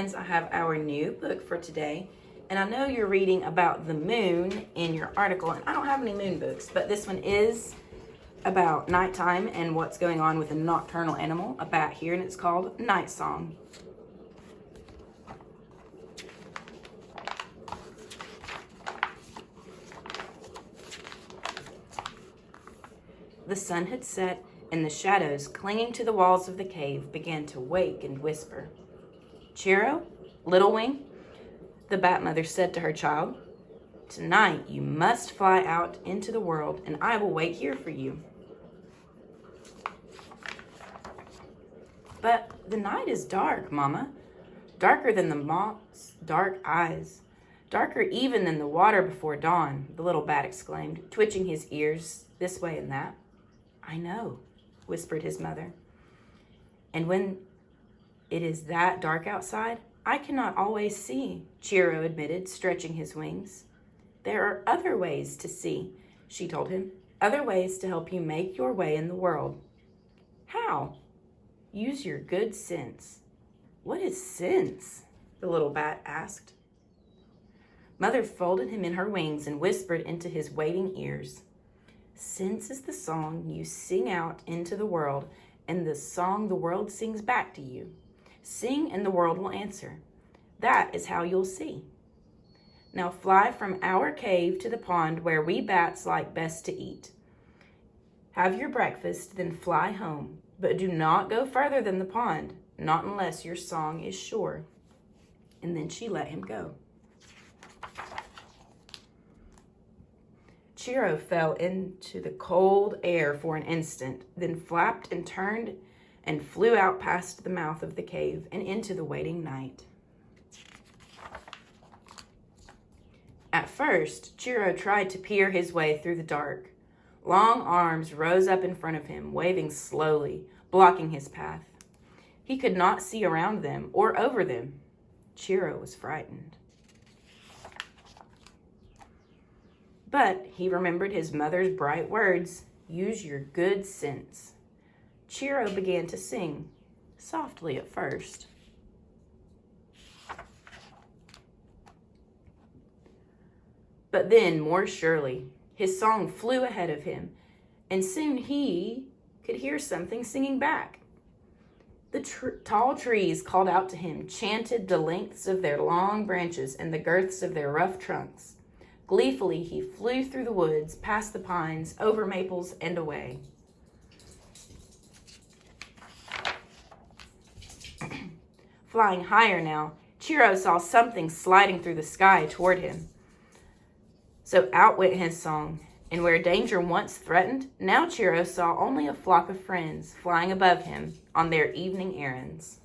friends, I have our new book for today. And I know you're reading about the moon in your article, and I don't have any moon books, but this one is about nighttime and what's going on with a nocturnal animal, a bat here, and it's called Nightsong. The sun had set, and the shadows clinging to the walls of the cave began to wake and whisper. "Chiro, Little Wing," the bat mother said to her child, "tonight you must fly out into the world, and I will wait here for you." "But the night is dark, Mama, darker than the moth's dark eyes, darker even than the water before dawn," the little bat exclaimed, twitching his ears this way and that. "I know," whispered his mother. "And when it is that dark outside, I cannot always see," Chiro admitted, stretching his wings. "There are other ways to see," she told him, "other ways to help you make your way in the world." "How?" "Use your good sense." "What is sense?" the little bat asked. Mother folded him in her wings and whispered into his waiting ears. "Sense is the song you sing out into the world, and the song the world sings back to you. Sing and the world will answer. That is how you'll see. Now fly from our cave to the pond where we bats like best to eat. Have your breakfast, then fly home, but do not go further than the pond, not unless your song is sure." And then she let him go. Chiro fell into the cold air for an instant, then flapped and turned and flew out past the mouth of the cave and into the waiting night. At first, Chiro tried to peer his way through the dark. Long arms rose up in front of him, waving slowly, blocking his path. He could not see around them or over them. Chiro was frightened. But he remembered his mother's bright words, "Use your good sense." Chiro began to sing, softly at first. But then, more surely, his song flew ahead of him, and soon he could hear something singing back. The tall trees called out to him, chanted the lengths of their long branches and the girths of their rough trunks. Gleefully, he flew through the woods, past the pines, over maples, and away. Flying higher now, Chiro saw something sliding through the sky toward him. So out went his song, and where danger once threatened, now Chiro saw only a flock of friends flying above him on their evening errands.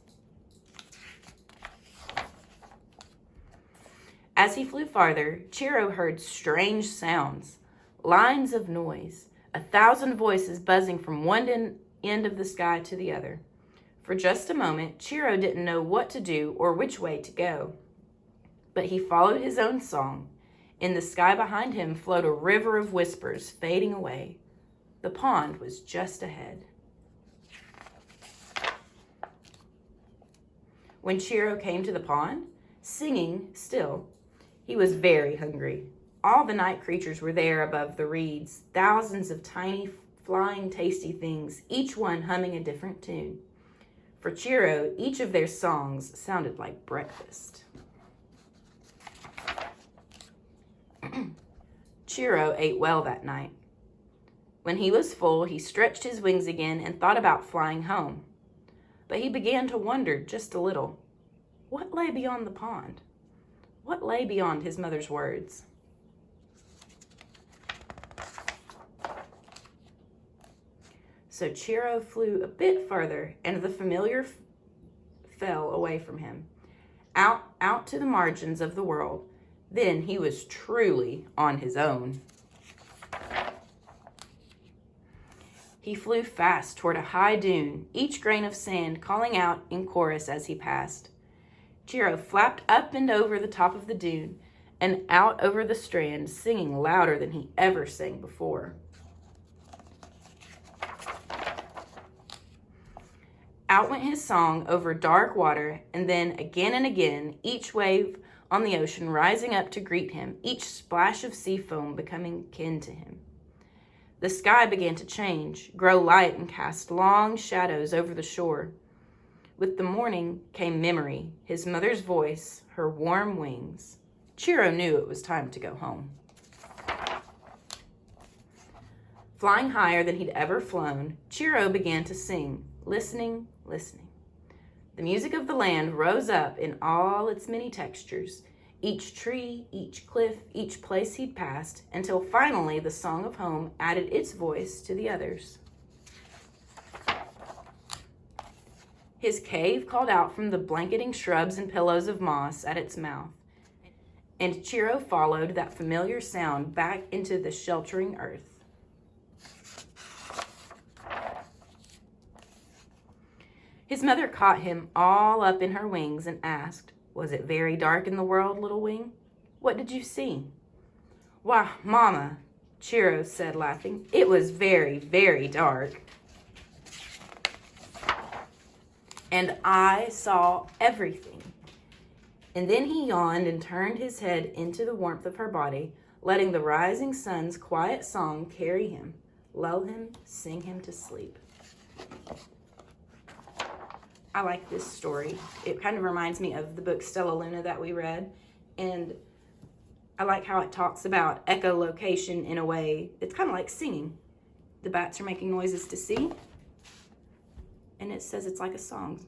As he flew farther, Chiro heard strange sounds, lines of noise, 1,000 voices buzzing from one end of the sky to the other. For just a moment, Chiro didn't know what to do or which way to go. But he followed his own song. In the sky behind him flowed a river of whispers, fading away. The pond was just ahead. When Chiro came to the pond, singing still, he was very hungry. All the night creatures were there above the reeds, thousands of tiny, flying, tasty things, each one humming a different tune. For Chiro, each of their songs sounded like breakfast. Chiro ate well that night. When he was full, he stretched his wings again and thought about flying home. But he began to wonder just a little. What lay beyond the pond? What lay beyond his mother's words? So Chiro flew a bit further, and the familiar fell away from him, out to the margins of the world. Then he was truly on his own. He flew fast toward a high dune, each grain of sand calling out in chorus as he passed. Chiro flapped up and over the top of the dune and out over the strand, singing louder than he ever sang before. Out went his song over dark water, and then again and again, each wave on the ocean rising up to greet him, each splash of sea foam becoming kin to him. The sky began to change, grow light, and cast long shadows over the shore. With the morning came memory, his mother's voice, her warm wings. Chiro knew it was time to go home. Flying higher than he'd ever flown, Chiro began to sing, listening. The music of the land rose up in all its many textures, each tree, each cliff, each place he'd passed, until finally the song of home added its voice to the others. His cave called out from the blanketing shrubs and pillows of moss at its mouth, and Chiro followed that familiar sound back into the sheltering earth. His mother caught him all up in her wings and asked, "Was it very dark in the world, little wing? What did you see?" "Why, Mama," Chiro said, laughing, "it was very, very dark. And I saw everything." And then he yawned and turned his head into the warmth of her body, letting the rising sun's quiet song carry him, lull him, sing him to sleep. I like this story. It kind of reminds me of the book Stella Luna that we read. And I like how it talks about echolocation in a way. It's kind of like singing. The bats are making noises to see. And it says it's like a song.